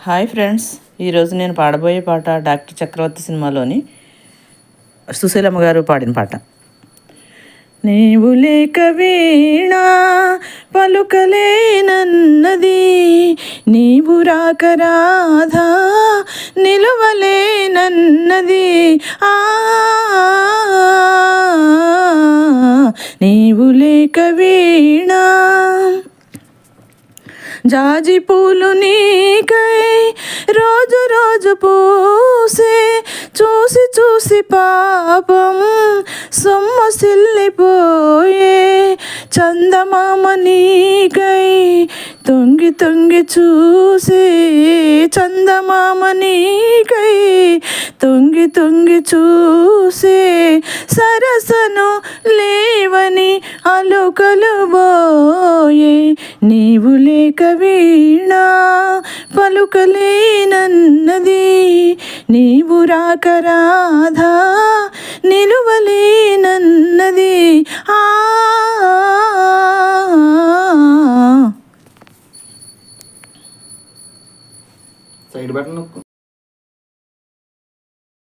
Hi friends, ఈరోజు నేను పాడబోయే పాట డాక్టర్ చక్రవర్తి సినిమాలోని సుశీలమ్మ గారు పాడిన పాట. నీవు లేక వీణ పలుకలేనన్నది, నీవు రాక రాధా నిలువలేనన్నది. నీవు లేక వీణ జాజి పూలు నీకై రోజు రోజు పూసే, చూసి చూసి పాపం సొమ్మసిల్లిపోయే. చందమామ నీకై తొంగి తొంగి చూసే, చందమామ నీకై తొంగి తొంగి చూసే. సరసను లేవని అలుకలు బోయే, నీవు లేక వీణ పలుకలేనన్నది, నీవు రాక రాధా నిలువలేనన్నది. సైడ్ బటన్ నొక్కు.